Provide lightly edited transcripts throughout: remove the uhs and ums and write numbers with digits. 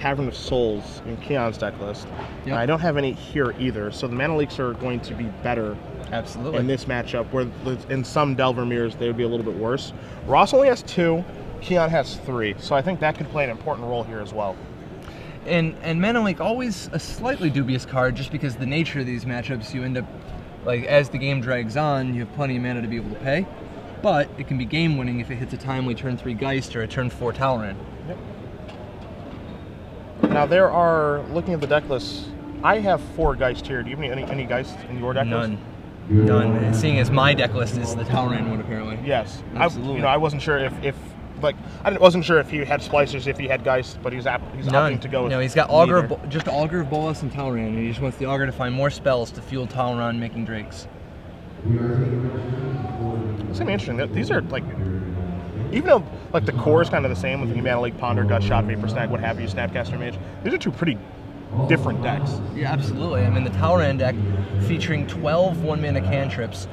Cavern of Souls in Keyan's deck list. Yep. I don't have any here either, so the mana leaks are going to be better Absolutely. in this matchup, where in some Delver mirrors they would be a little bit worse. Ross only has 2, Keyan has 3, so I think that could play an important role here as well. And Mana Leak, always a slightly dubious card, just because the nature of these matchups, you end up, like, as the game drags on, you have plenty of mana to be able to pay, but it can be game-winning if it hits a timely turn 3 Geist or a turn 4 Talrand. Yep. Now there are, looking at the deck list, I have 4 Geist here. Do you have any Geist in your deck list? None. And seeing as my deck list is the Talrand one, apparently. Yes. Absolutely. I wasn't sure if wasn't sure if he had Splicers, if he had Geist, but he's opting to go with No, he's got Augur, just Augur of Bolas and Talrand, and he just wants the Augur to find more spells to fuel Talrand making Drakes. It's interesting that these are, like, even though, like, the core is kind of the same with the Mana Leak, Ponder, Gut Shot, Vapor Snag, what have you, Snapcaster Mage, these are 2 pretty different decks. Yeah, absolutely. I mean, the Talrand deck featuring 12 1-mana cantrips,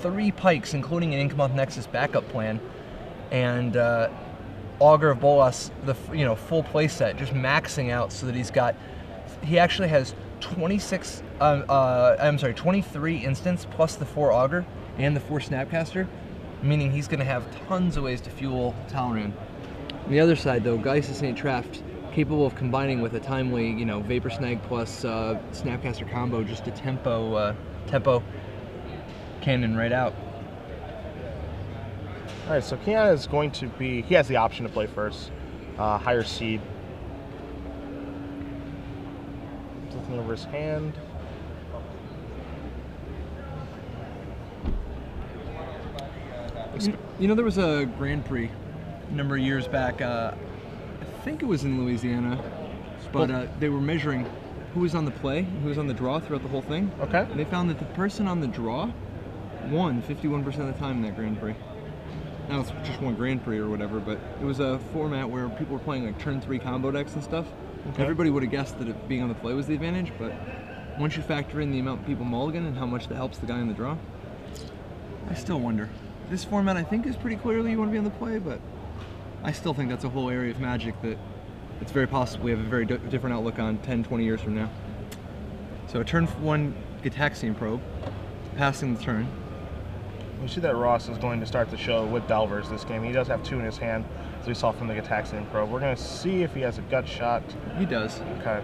3 pikes, including an Inkmoth Nexus backup plan, and Augur of Bolas, the full play set, just maxing out so that he actually has 23 instants plus the 4 Augur and the 4 Snapcaster, meaning he's going to have tons of ways to fuel Talrand. On the other side, though, Geist of St. Traft, capable of combining with a timely, Vapor Snag plus Snapcaster combo just to tempo cannon right out. All right, so Keyan is going to be, he has the option to play first, higher seed. Looking over his hand. There was a Grand Prix a number of years back, I think it was in Louisiana, but they were measuring who was on the play, who was on the draw throughout the whole thing. Okay. And they found that the person on the draw won 51% of the time in that Grand Prix. Now it's just one Grand Prix or whatever, but it was a format where people were playing like turn 3 combo decks and stuff. Okay. Everybody would have guessed that it being on the play was the advantage, but once you factor in the amount of people mulligan and how much that helps the guy in the draw, I still wonder. This format, I think, is pretty clearly you want to be on the play, but I still think that's a whole area of Magic that it's very possible we have a very different outlook on 10, 20 years from now. So a turn 1 Gitaxian Probe, passing the turn. You see that Ross is going to start the show with Delvers this game. He does have 2 in his hand, as we saw from the Gitaxian Probe. We're going to see if he has a Gut Shot. He does. Okay.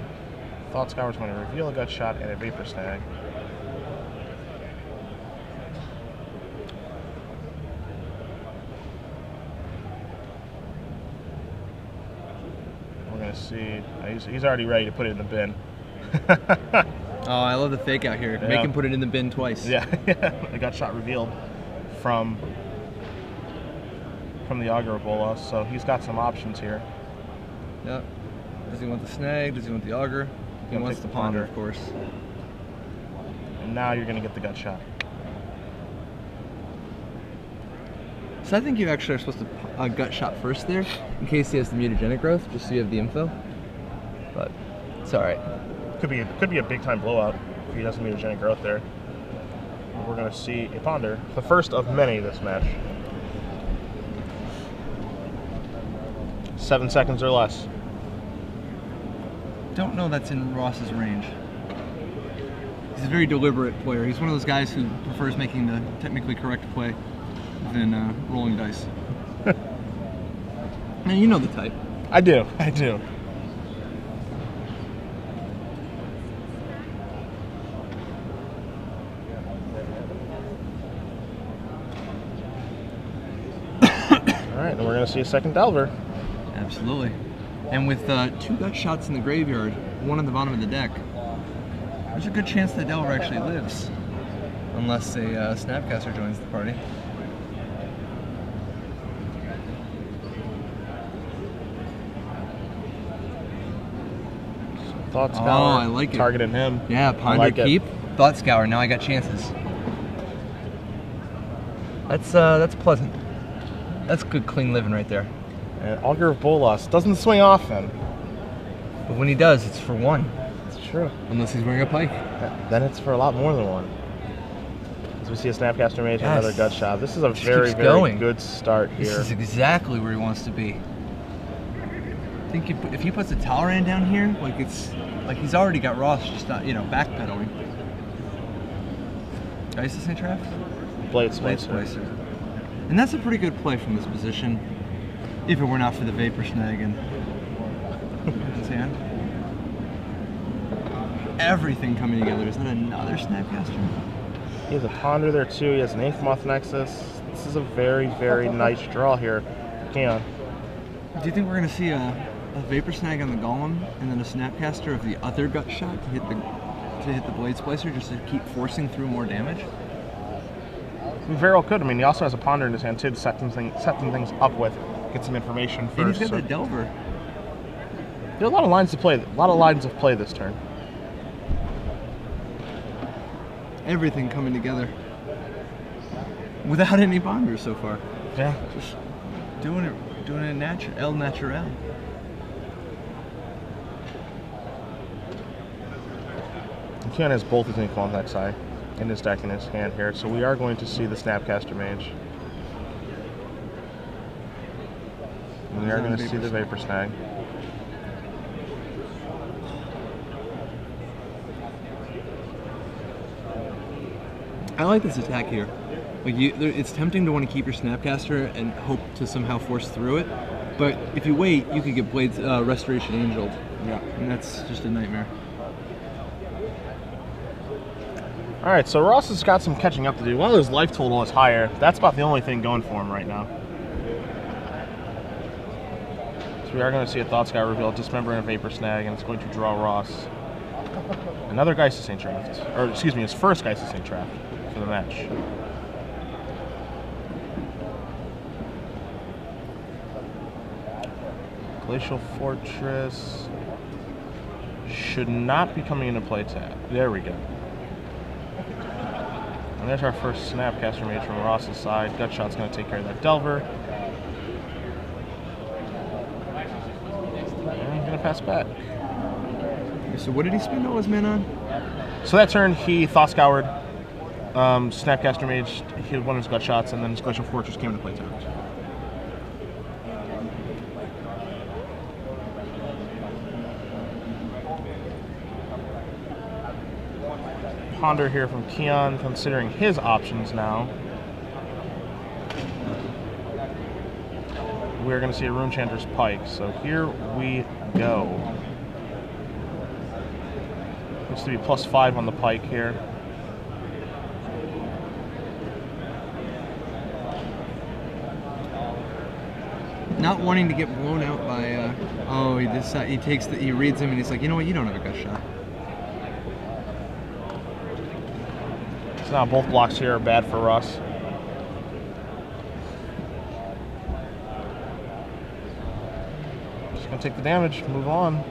Thought Scour's going to reveal a Gut Shot and a Vapor Snag. We're going to see. He's already ready to put it in the bin. Oh, I love the fake out here. Yeah. Make him put it in the bin twice. Yeah, a Gut Shot revealed from the Augur of Bolas, so he's got some options here. Yep. Does he want the Snag? Does he want the Augur? He wants the Ponder, of course. And now you're going to get the Gut Shot. So I think you actually are supposed to Gut Shot first there, in case he has the Mutagenic Growth, just so you have the info. But it's all right. Could be a big time blowout if he doesn't Mutagenic Growth there. We're going to see a Ponder, the first of many this match. 7 seconds or less. Don't know that's in Ross's range. He's a very deliberate player. He's one of those guys who prefers making the technically correct play than rolling dice. And you know the type. I do. Alright, and we're going to see a second Delver. Absolutely. And with 2 Gut Shots in the graveyard, 1 on the bottom of the deck, there's a good chance that Delver actually lives. Unless a Snapcaster joins the party. Thought Scour, I like it. Targeting him. Yeah, Ponder like keep. Thought Scour, now I got chances. That's pleasant. That's good, clean living right there. And Augur of Bolas doesn't swing often. But when he does, it's for 1. It's true. Unless he's wearing a pike. Then it's for a lot more than 1. As we see a Snapcaster Mage and another Gut Shot. This is a very good start here. This is exactly where he wants to be. I think if he puts a Talrand down here, like it's like he's already got Ross just not, you know, backpedaling. Geist of St. Traft? Blade Blade Splicer. Splicer. And that's a pretty good play from this position, if it were not for the Vapor Snag and his hand. Everything coming together. Is that another Snapcaster? He has a Ponder there too. He has an Eighth Moth Nexus. This is a very, very nice draw here. Keyan. Do you think we're going to see a Vapor Snag on the Golem and then a Snapcaster of the other gut shot to hit the Blade Splicer just to keep forcing through more damage? He very well could. I mean, he also has a Ponder in his hand too to set some things up with, get some information first. And he's got the Delver. There are a lot of lines to play. A lot of lines of play this turn. Everything coming together without any bonders so far. Yeah. Just doing it El Natural. Keyan has both his Inkmoth Nexi in his deck in his hand here, so we are going to see the Snapcaster Mage. And we are going to see the Vapor Snag. I like this attack here. Like it's tempting to want to keep your Snapcaster and hope to somehow force through it, but if you wait, you could get Blades Restoration Angeled. Yeah. And that's just a nightmare. All right, so Ross has got some catching up to do. While his life total is higher, that's about the only thing going for him right now. So we are going to see a Thought Scout reveal, dismembering a Vapor Snag, and it's going to draw Ross another Geist of St. Traft, or excuse me, his first Geist of St. Traft for the match. Glacial Fortress should not be coming into play tab. There we go. And there's our first Snapcaster Mage from Ross's side. Gutshot's going to take care of that Delver. And he's going to pass back. So what did he spend all his mana on? So that turn, he Thought Scoured, Snapcaster Mage, he had one of his Gutshots, and then his Glacial Fortress came into play tapped. Ponder here from Keyan, considering his options now. We're going to see a Runechanter's Pike, so here we go. Looks to be +5 on the Pike here. Not wanting to get blown out by, oh, he reads him and he's like, you know what, you don't have a gut shot. So now both blocks here are bad for Russ. Just gonna take the damage, move on.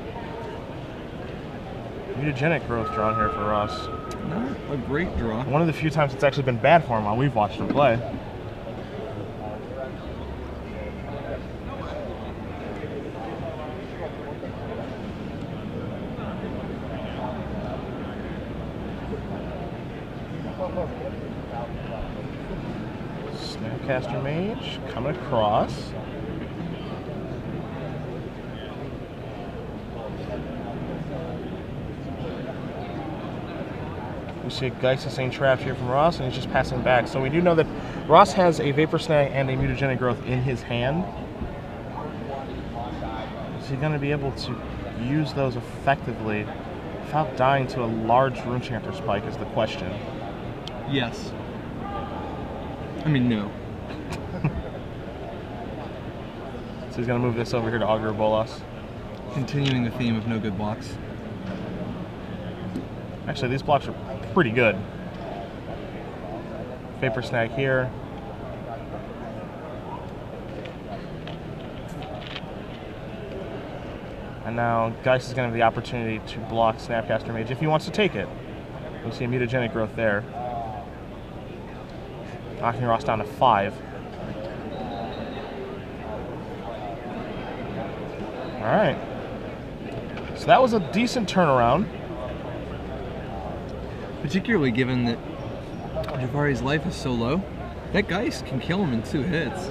Mutagenic Growth drawn here for Russ. Not a great draw. One of the few times it's actually been bad for him while we've watched him play. Snapcaster Mage coming across. We see a Geist of St. Traft here from Ross, and he's just passing back. So we do know that Ross has a Vapor Snag and a Mutagenic Growth in his hand. Is he going to be able to use those effectively without dying to a large Runechanter Spike is the question. Yes. I mean, no. So he's going to move this over here to Augur Bolas. Continuing the theme of no good blocks. Actually, these blocks are pretty good. Vapor Snag here. And now Geist is going to have the opportunity to block Snapcaster Mage if he wants to take it. We see a Mutagenic Growth there. Knocking Ross down to 5. Alright. So that was a decent turnaround. Particularly given that Jafari's life is so low, that Geist can kill him in 2 hits.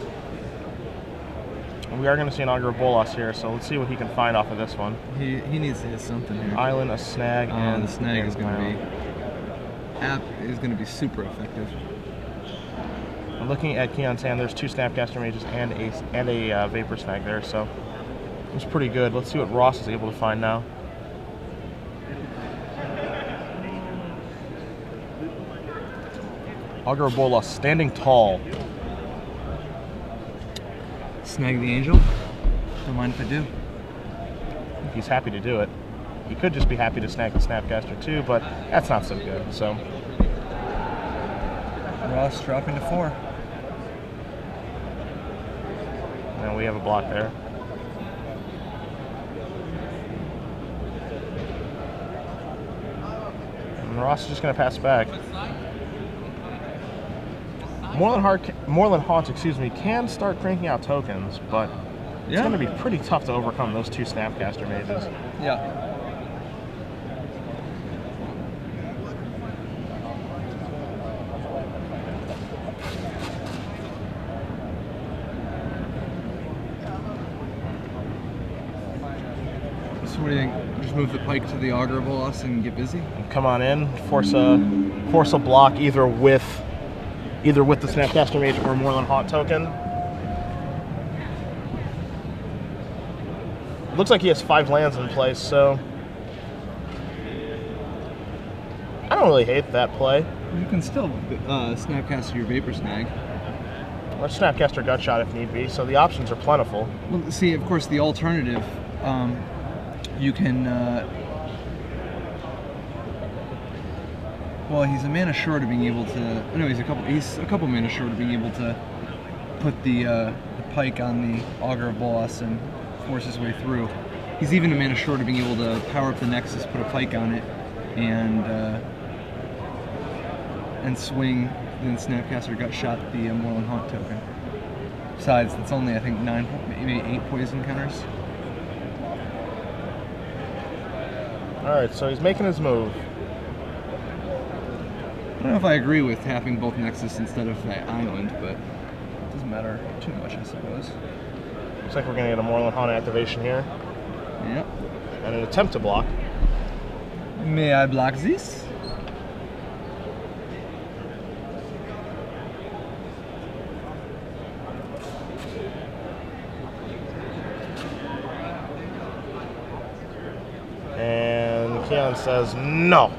And We are going to see an Augur Bolas here, so let's see what he can find off of this one. He needs to hit something here. Island, a snag, and the snag is going ground. to be super effective. Looking at Keyan's hand, there's 2 Snapcaster Mages and a Vapor Snag there, so it's pretty good. Let's see what Ross is able to find now. Augur Bolas standing tall. Snag the Angel? Don't mind if I do. He's happy to do it. He could just be happy to snag the Snapcaster too, but that's not so good. So Ross dropping to 4. And we have a block there. And Ross is just going to pass back. Moreland Haunt, can start cranking out tokens, but it's going to be pretty tough to overcome those 2 Snapcaster Mages. Yeah. So what do you think? Just move the pike to the Augur Bolas and get busy? And come on in, force a block either with the Snapcaster Mage or Moreland Haunt token. Looks like he has 5 lands in place, so I don't really hate that play. You can still Snapcaster your Vapor Snag. Or Snapcaster Gutshot if need be, so the options are plentiful. Well, see, of course, the alternative, you can, well, he's a mana short of being able to, no, he's a couple mana short of being able to put the pike on the Augur Bolas and force his way through. He's even a mana short of being able to power up the Nexus, put a pike on it, and swing, then Snapcaster Gutshot the Moreland Haunt token. Besides, that's only, I think, 9, maybe 8 poison counters. Alright, so he's making his move. I don't know if I agree with tapping both Nexus instead of that island, but it doesn't matter too much, I suppose. Looks like we're going to get a Moreland Haunt activation here. Yep. And an attempt to block. May I block this? And Keyan says no.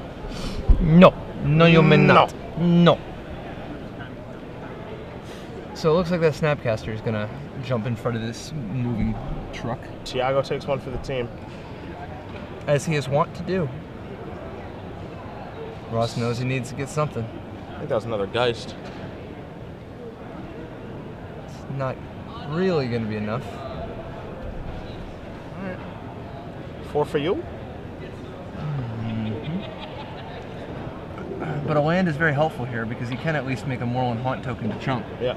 No. No, you may No. not. No. So it looks like that Snapcaster is going to jump in front of this moving truck. Tiago takes 1 for the team. As he is wont to do. Ross knows he needs to get something. I think that was another Geist. It's not really going to be enough. Alright. 4 for you? But a land is very helpful here because you can at least make a Moreland Haunt token to chump. Yeah.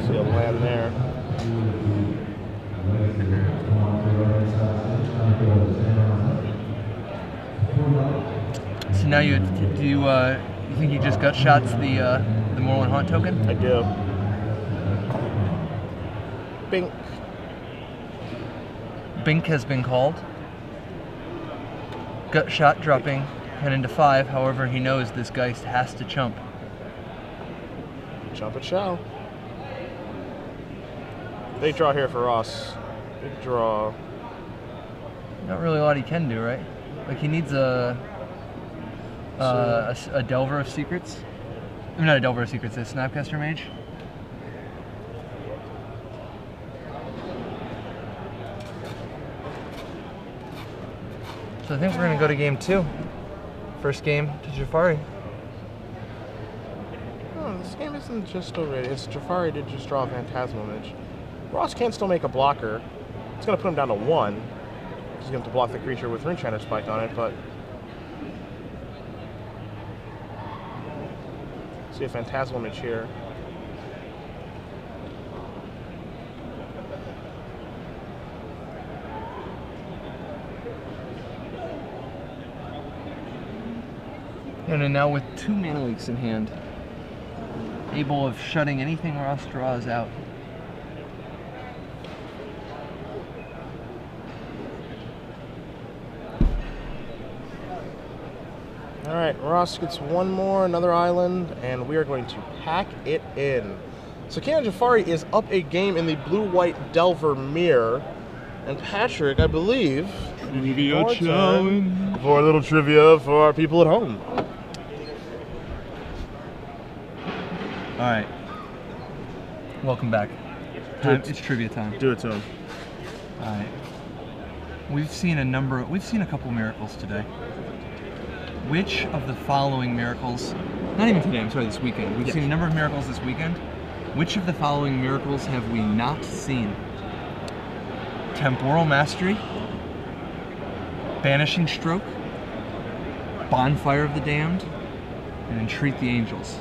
See a land there. So now you think he just Gutshots the Moreland Haunt token? I do. Bink. Bink has been called. Gutshot dropping 10 into 5, however he knows this Geist has to chump. Chump it shall. Big draw here for Ross. Big draw. Not really a lot he can do, right? Like he needs a Delver of Secrets. Not a Delver of Secrets, a Snapcaster Mage. So I think we're going to go to game 2. First game to Jafari. Oh, this game isn't just over. It's Jafari did just draw a Phantasmal Image. Ross can still make a blocker. It's going to put him down to 1. He's going to block the creature with Runeshatter Spike on it, but... See a Phantasmal Image here. And then now with 2 mana leaks in hand. capable of shutting anything Ross draws out. All right, Ross gets one more, another island, and we are going to pack it in. So Keyan Jafari is up a game in the blue-white Delver mirror, and Patrick, I believe, Trivia challenge. For a little trivia for our people at home. All right, welcome back. It's trivia time. Do it to him. All right, we've seen a couple miracles today. Which of the following miracles, not even today, I'm sorry, this weekend. We've seen a number of miracles this weekend. Which of the following miracles have we not seen? Temporal Mastery, Banishing Stroke, Bonfire of the Damned, and Entreat the Angels.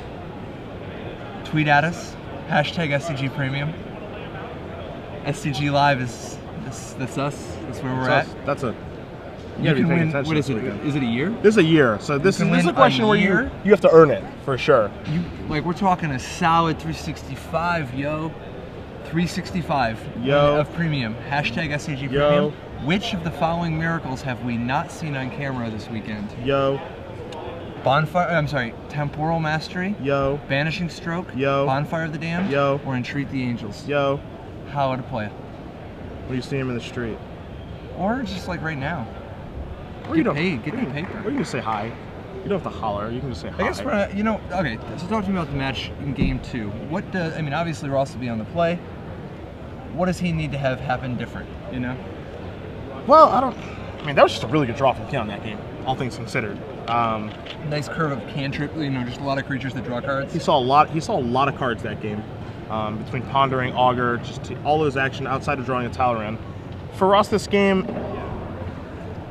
Tweet at us, hashtag SCG Premium. SCG Live is that's us, that's where we're at. That's a... You can win, what is it? Is it a year? This is a year, so this is a question where you have to earn it, for sure. We're talking a solid 365, yo. 365 of premium. Hashtag SCG Premium. Which of the following miracles have we not seen on camera this weekend? Yo. Temporal Mastery. Yo. Banishing Stroke. Yo. Bonfire of the Damned. Yo. Or Entreat the Angels. Yo. How to play it. When you see him in the street. Or just like right now. Or Get paid, get the paper. Or you can say hi. You don't have to holler, you can just say hi. I guess okay, so talk to me about the match in game 2. Obviously Ross will be on the play. What does he need to have happen different, you know? Well, that was just a really good draw from Keyan that game, all things considered. Nice curve of cantrip, just a lot of creatures that draw cards. He saw a lot of cards that game. Between Pondering, Augur, all those action outside of drawing a Talleyrand. For Ross this game,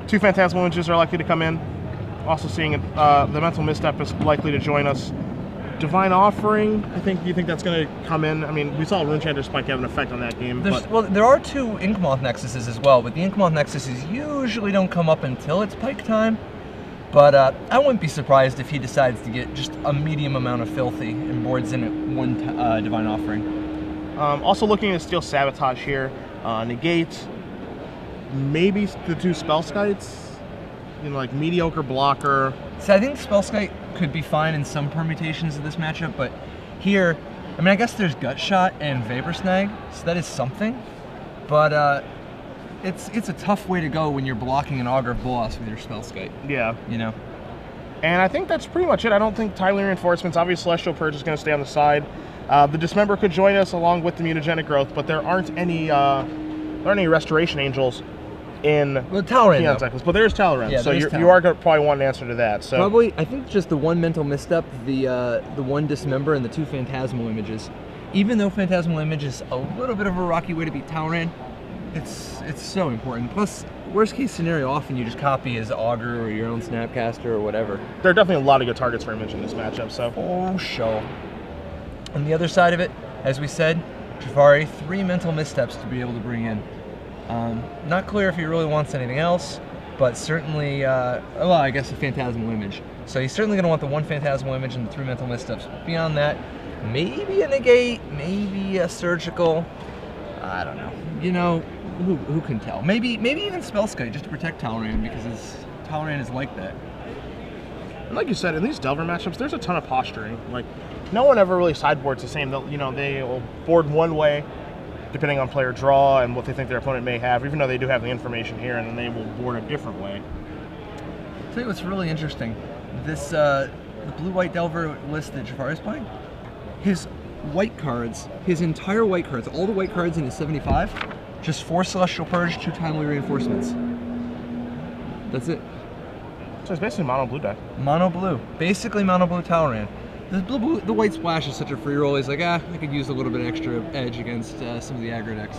2 Phantasmal Images are likely to come in. Also seeing the Mental Misstep is likely to join us. Divine Offering, do you think that's going to come in? I mean, we saw Runechanter Spike have an effect on that game. Well, there are 2 Inkmoth Nexuses as well, but the Inkmoth Nexuses usually don't come up until it's Pike time. But I wouldn't be surprised if he decides to get just a medium amount of Filthy and boards in at 1 Divine Offering. Also looking to steal Sabotage here. Negate. Maybe the 2 Spellskites, like mediocre blocker. So I think Spellskite could be fine in some permutations of this matchup, but here, I guess there's Gut Shot and Vapor Snag, so that is something. But it's a tough way to go when you're blocking an Augur of Bolas with your Spellskite. Yeah. And I think that's pretty much it. I don't think Tiling Reinforcements, obviously Celestial Purge is going to stay on the side. The Dismember could join us along with the Mutagenic Growth, but there aren't any Restoration Angels in Talleyrand, but there's Talleyrand, yeah, so you are going to probably want an answer to that. So probably, I think just the 1 Mental Misstep, the 1 Dismember, and the 2 Phantasmal Images. Even though Phantasmal Image is a little bit of a rocky way to beat Talleyrand, it's so important. Plus, worst case scenario, often you just copy his Augur or your own Snapcaster or whatever. There are definitely a lot of good targets for Image in this matchup. So sure. On the other side of it, as we said, Jafari, 3 Mental Missteps to be able to bring in. Not clear if he really wants anything else, but certainly, I guess a Phantasmal Image. So he's certainly going to want the 1 Phantasmal Image and the 3 Mental Missteps. Beyond that, maybe a Negate, maybe a Surgical. I don't know. Who can tell? Maybe even Spellskite just to protect Talleyrand, because Talleyrand is like that. And like you said, in these Delver matchups, there's a ton of posturing. Like, no one ever really sideboards the same. They will board one way, depending on player draw and what they think their opponent may have, even though they do have the information here, and then they will board a different way. I'll tell you what's really interesting. This the blue-white Delver list that Jafari is playing, his white cards, his entire white cards, all the white cards in his 75, just 4 Celestial Purge, 2 Timely Reinforcements. That's it. So it's basically mono blue deck. Mono blue. Basically mono blue Talleyrand. The white splash is such a free roll. He's like, I could use a little bit extra edge against some of the aggro decks.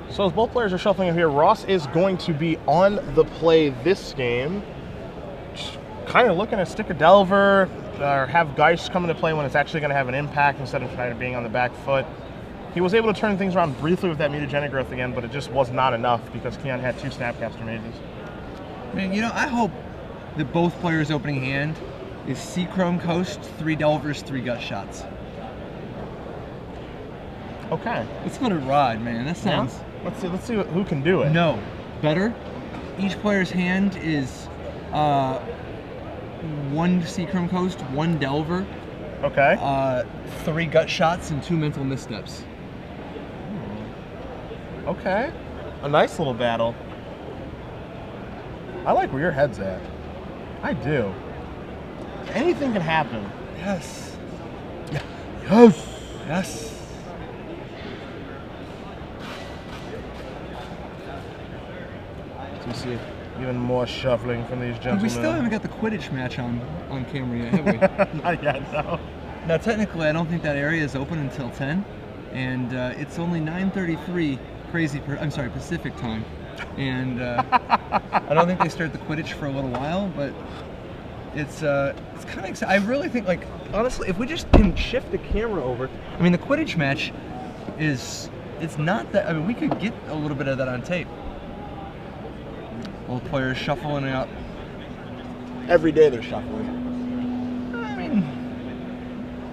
So as both players are shuffling up here, Ross is going to be on the play this game. Just kind of looking to stick a Delver, or have Geist come into play when it's actually going to have an impact instead of kind of being on the back foot. He was able to turn things around briefly with that Mutagenic Growth again, but it just was not enough because Keyan had 2 Snapcaster Mages. I hope the both players' opening hand is Seachrome Coast, 3 Delvers, 3 Gut Shots. Okay. Let's let it ride, man. That sounds. Yeah. Let's see who can do it. No, better. Each player's hand is 1 Seachrome Coast, 1 Delver. Okay. 3 Gut Shots and 2 Mental Missteps. Okay. A nice little battle. I like where your head's at. I do. Anything can happen. Yes. Yes. Yes. So we see even more shuffling from these gentlemen. We still haven't got the Quidditch match on camera yet, have we? Not yet, no. Now, technically, I don't think that area is open until 10, and it's only 9:33 Pacific time, and I don't think they start the Quidditch for a little while, but it's kind of exciting. I really think, like, honestly, if we just can shift the camera over, I mean, the Quidditch match it's not that. I mean, we could get a little bit of that on tape. Both players shuffling up. Every day they're shuffling. I mean,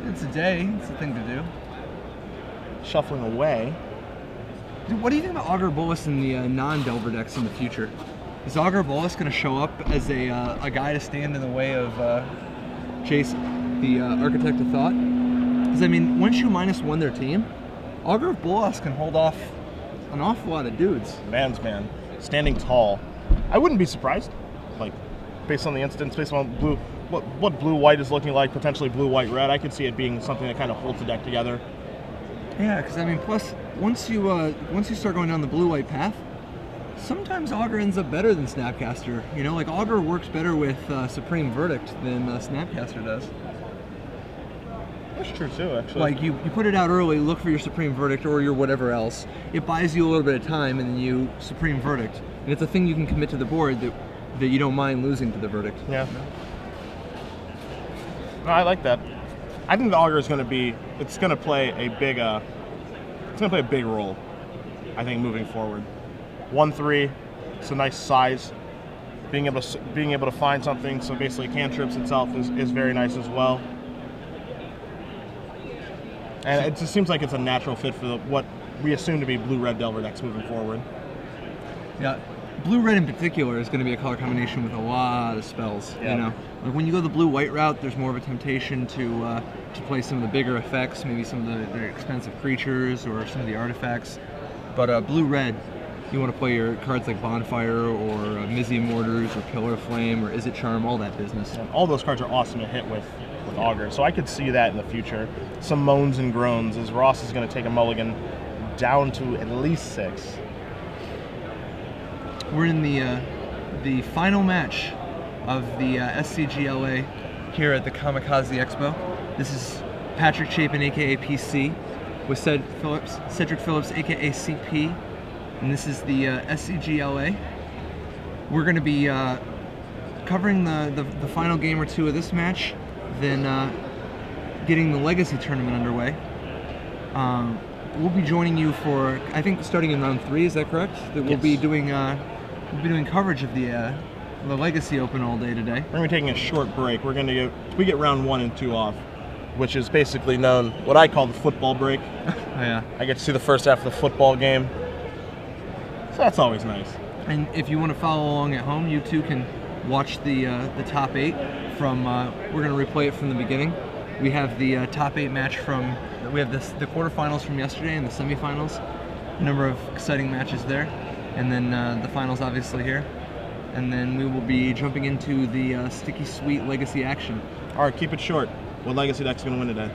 it's a day. It's a thing to do. Shuffling away. Dude, what do you think about Augur Bolus in the non-Delver decks in the future? Is Augur Bolus going to show up as a guy to stand in the way of Chase, the Architect of Thought? Because, I mean, once you -1 their team, Augur Bolus can hold off an awful lot of dudes. Man's man. Standing tall. I wouldn't be surprised. Like, based on the instance, based on blue, what blue-white is looking like, potentially blue-white-red, I could see it being something that kind of holds the deck together. Yeah, because, I mean, plus, once you start going down the blue-white path, sometimes Augur ends up better than Snapcaster. You know, like, Augur works better with Supreme Verdict than Snapcaster does. That's true, too, actually. Like, you put it out early, look for your Supreme Verdict or your whatever else. It buys you a little bit of time, and then you Supreme Verdict. And it's a thing you can commit to the board that you don't mind losing to the Verdict. Yeah. No, I like that. I think the Augur is going to be, it's going to play a big role, I think, moving forward. 1/3, it's a nice size. Being able to find something, so basically cantrips itself is very nice as well. And it just seems like it's a natural fit for what we assume to be blue-red Delver decks moving forward. Yeah, blue-red in particular is going to be a color combination with a lot of spells. Yeah. You know, like when you go the blue-white route, there's more of a temptation to play some of the bigger effects, maybe some of the expensive creatures or some of the artifacts. But blue-red, you want to play your cards like Bonfire or Mizium Mortars or Pillar of Flame or Is It Charm, all that business. And all those cards are awesome to hit with Augur, so I could see that in the future. Some moans and groans as Ross is going to take a mulligan down to at least 6. We're in the final match of the SCGLA here at the Kamikaze Expo. This is Patrick Chapin, aka PC, with Cedric Phillips, aka CP, and this is the SCGLA. We're going to be covering the final game or two of this match, then getting the Legacy tournament underway. We'll be joining you for, I think, starting in round 3. Is that correct? That we'll be doing coverage of the Legacy Open all day today. We're going to be taking a short break. We get round 1 and 2 off, which is basically known, what I call the football break. Oh, yeah. I get to see the first half of the football game, so that's always nice. And if you want to follow along at home, you too can watch the top 8 from. We're going to replay it from the beginning. We have the top 8 match from. We have the quarterfinals from yesterday and the semifinals. A number of exciting matches there, and then the finals obviously here. And then we will be jumping into the Sticky Sweet Legacy action. All right, keep it short. What Legacy deck's going to win today?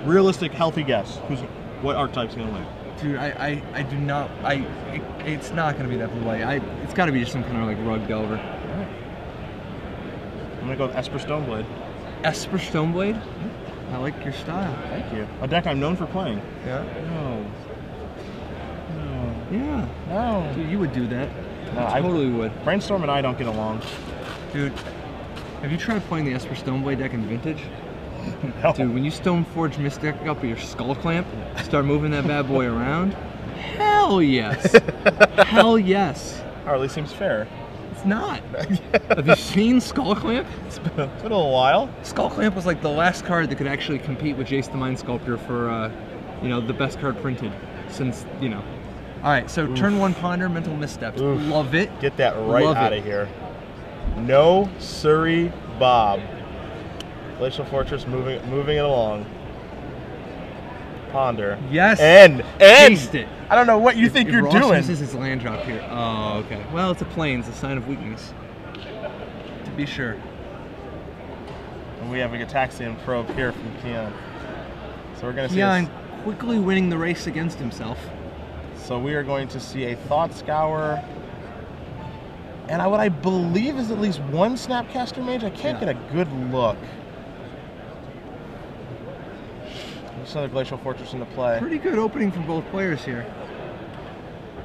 Realistic, healthy guess. What archetype's going to win? Dude, I do not. It's not going to be that blue-white. It's got to be just some kind of like rug Delver. All right. I'm going to go with Esper Stoneblade. Esper Stoneblade? I like your style. Thank you. A deck I'm known for playing. Yeah. No. Yeah. No. Dude, you would do that. No, I totally would. Brainstorm and I don't get along. Dude, have you tried playing the Esper Stoneblade deck in Vintage? No. Dude, when you Stoneforge Mystic up with your Skull Clamp, start moving that bad boy around, hell yes. Hell yes. Hardly seems fair. It's not. Have you seen Skull Clamp? It's been a little while. Skull Clamp was like the last card that could actually compete with Jace the Mind Sculptor for, you know, the best card printed since, you know. All right, so turn 1 Ponder, Mental Missteps. Love it. Get that right out of here. No Surrey Bob. Glacial Fortress moving it along. Ponder. Yes. And Taste it. I don't know what you think you're Ross doing. uses his land drop here. Oh, okay. Well, it's a plains, a sign of weakness. To be sure. And we have a Gataxian probe here from Keyan. So we're going to see Keyan quickly winning the race against himself. So we are going to see a Thought Scour. And what I believe is at least one Snapcaster Mage. I can't get a good look. Just another Glacial Fortress into play. Pretty good opening from both players here.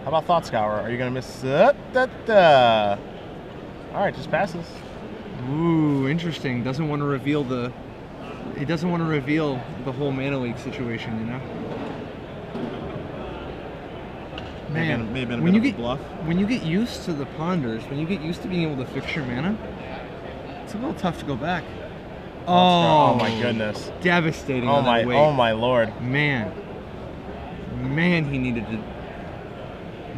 How about Thought Scour? Are you going to miss it? Alright, just passes. Ooh, interesting. Doesn't want to reveal the... He doesn't want to reveal the whole Mana Leak situation, you know? Man, maybe been a bit of a bluff. When you get used to the Ponders, when you get used to being able to fix your mana, it's a little tough to go back. Oh my goodness. Devastating Oh on my, that weight. oh my lord. Man, he needed to...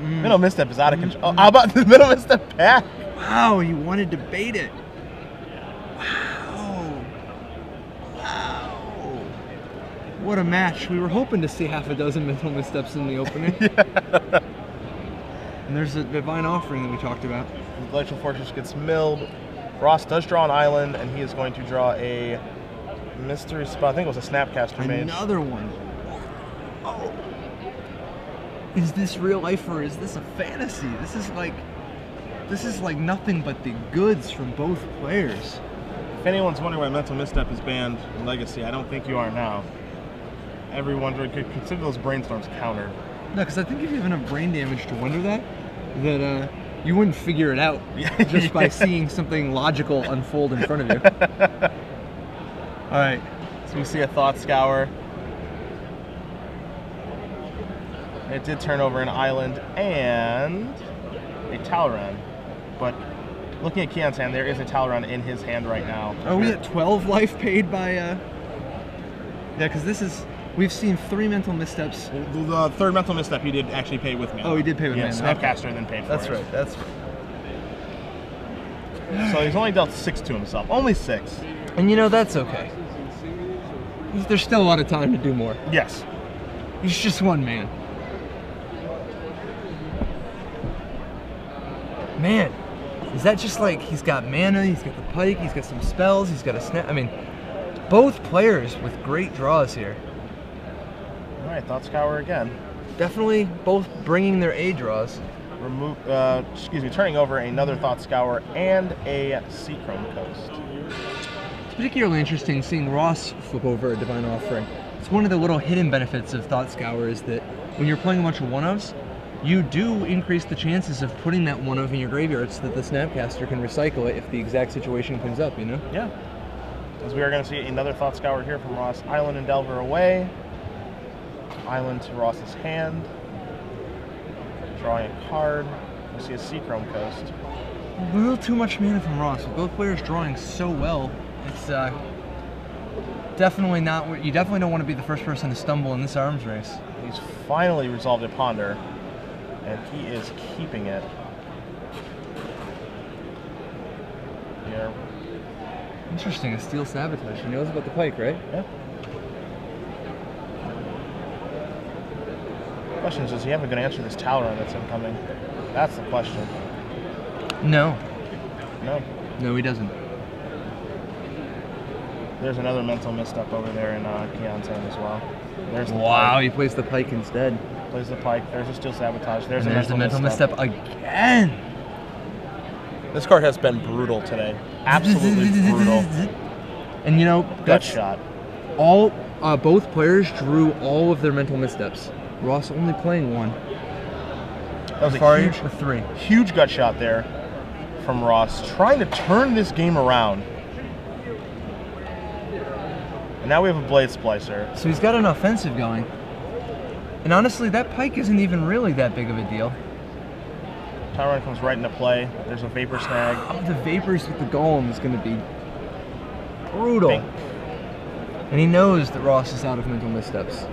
Middle Misstep is out of control. Oh, how about the Middle Misstep back? Wow, he wanted to bait it. Wow. Wow. What a match. We were hoping to see half a dozen Mental Missteps in the opening. Yeah. And there's a Divine Offering that we talked about. The Glacial Fortress gets milled. Ross does draw an island, and he is going to draw a mystery spell. I think it was a Snapcaster Mage. Another one. Oh. Is this real life or is this a fantasy? This is like nothing but the goods from both players. If anyone's wondering why Mental Misstep is banned in Legacy, I don't think you are now. Everyone could consider those brainstorms countered. No, because I think if you have enough brain damage to wonder that you wouldn't figure it out just by seeing something logical unfold in front of you. All right. So we see a Thought Scour. It did turn over an island and a Talrand. But looking at Keyan's hand, there is a Talrand in his hand right now. Are we at 12 life paid by... Yeah, because this is... We've seen 3 Mental Missteps. The third Mental Misstep he did actually pay with me. Oh, he did pay with me. Yeah, Snapcaster and then paid for That's it. right, that's right. So he's only dealt 6 to himself. Only 6. And you know, that's okay. There's still a lot of time to do more. Yes. He's just one man. Man, is that just like he's got mana, he's got the pike, he's got some spells, he's got a snap. I mean, both players with great draws here. All right, Thought Scour again. Definitely both bringing their A draws. Turning over another Thought Scour and a Seachrome Coast. It's particularly interesting seeing Ross flip over a Divine Offering. It's one of the little hidden benefits of Thought Scour is that when you're playing a bunch of one-ofs, you do increase the chances of putting that one-of in your graveyard so that the Snapcaster can recycle it if the exact situation comes up, you know? Yeah. As we are going to see another Thought Scour here from Ross. Island and Delver away. Island to Ross's hand. Drawing a card. We see a Seachrome Coast. A little too much mana from Ross. With both players drawing so well, it's definitely not what you definitely don't want to be the first person to stumble in this arms race. He's finally resolved a Ponder, and he is keeping it. Here. Interesting, a Steel Sabotage. He knows about the pike, right? Yeah. The question is, does he have a good answer to this Talrand that's incoming? That's the question. No. No. No, he doesn't. There's another Mental Misstep over there in Keyan's hand as well. There's the wow, pike. he plays the pike instead. Plays the pike. There's a Steel Sabotage. There's a Mental Misstep again. This card has been brutal today. Absolutely brutal. And you know, Gut shot. All both players drew all of their Mental Missteps. Ross only playing one. That was Jafari a huge, with 3. Huge gut shot there from Ross, trying to turn this game around. And now we have a Blade Splicer. So he's got an offensive going. And honestly, that pike isn't even really that big of a deal. Talrun comes right into play. There's a Vapor Snag. The Vapors with the Golem is going to be brutal. Bink. And he knows that Ross is out of mental missteps.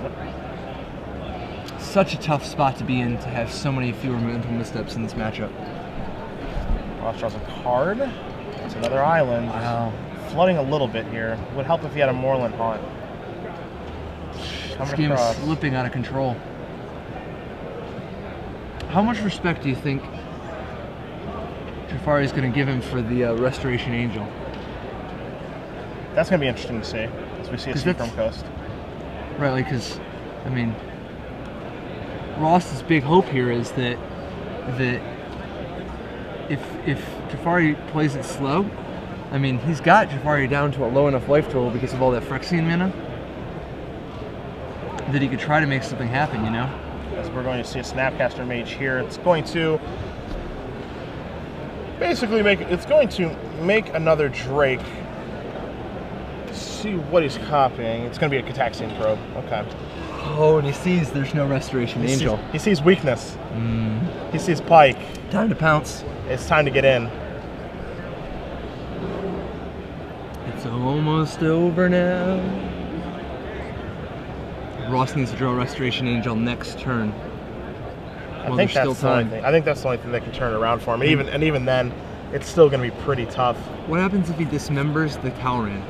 Such a tough spot to be in to have so many fewer mental missteps in this matchup. Ross draws a card. It's another island. Wow. Flooding a little bit here. Would help if he had a Moorland Haunt. This game is slipping out of control. How much respect do you think Jafari is going to give him for the Restoration Angel? That's going to be interesting to see as we see a Seafront Coast. Right, like, because, I mean, Ross's big hope here is that if Jafari plays it slow, I mean, he's got Jafari down to a low enough life total because of all that Phyrexian mana that he could try to make something happen, you know? As we're going to see a Snapcaster Mage here. It's going to basically make another Drake. Let's see what he's copying. It's going to be a Cataxian Probe. Okay. Oh, and he sees there's no Restoration Angel. He sees weakness. He sees Pike. Time to pounce. It's time to get in. It's almost over now. Ross needs to draw Restoration Angel next turn. I think that's the only thing. I think that's the only thing that can turn it around for him. And even then, it's still going to be pretty tough. What happens if he dismembers the Talrun?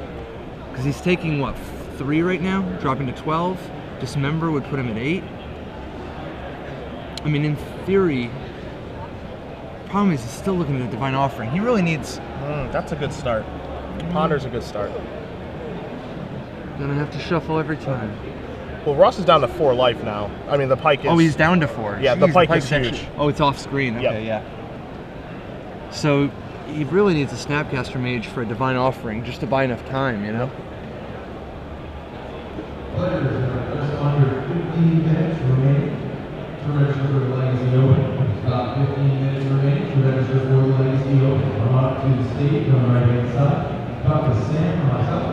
Because he's taking what, 3 right now, dropping to 12. Dismember would put him at 8. I mean, in theory, problem is he's still looking at a Divine Offering. He really needs. That's a good start. Ponder's a good start. Gonna have to shuffle every time. Well, Ross is down to 4 life now. I mean, the Pike is... Oh, he's down to 4. Yeah, Jeez, the Pike is actually, huge. oh, it's off screen. Okay, yeah. So he really needs a Snapcaster Mage for a Divine Offering just to buy enough time, you know? Players are just under 15 minutes remaining to register for the Legacy Open. About 15 minutes remaining to register for the Legacy Open. Come up to the stage on the right-hand side. Talk to Sam or myself,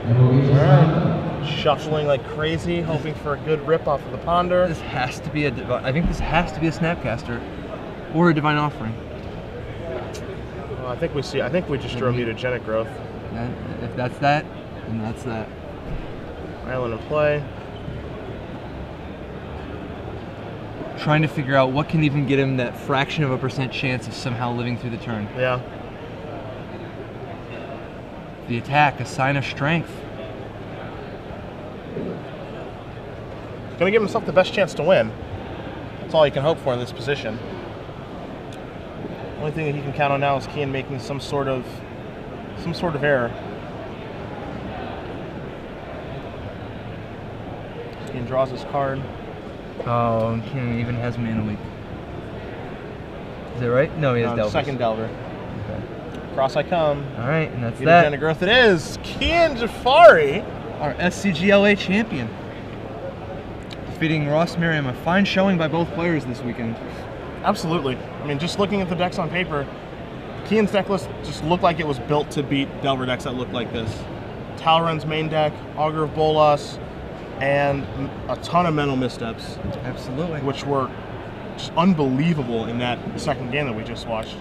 and we'll get you signed up. Shuffling like crazy, hoping for a good rip off of the Ponder. This has to be I think this has to be a Snapcaster or a Divine Offering. Well, I think we just drew a Mutagenic Growth. If that's that, then that's that. Island in play. Trying to figure out what can even get him that fraction of a % chance of somehow living through the turn. Yeah. The attack, a sign of strength. Going to give himself the best chance to win. That's all he can hope for in this position. Only thing that he can count on now is Keyan making some sort of error. Keyan draws his card. Oh, Keyan even has Mana Leak. Is that right? No, he has Delver. Second Delver. Okay. Cross I come. All right, and that's Mutagenic that. Growth it is. Keyan Jafari, Our SCGLA champion. Defeating Ross Merriam. A fine showing by both players this weekend. Absolutely. I mean, just looking at the decks on paper, Keyan's deck list just looked like it was built to beat Delver decks that look like this. Talrun's main deck, Augur of Bolas, and a ton of mental missteps. Absolutely. Which were just unbelievable in that second game that we just watched.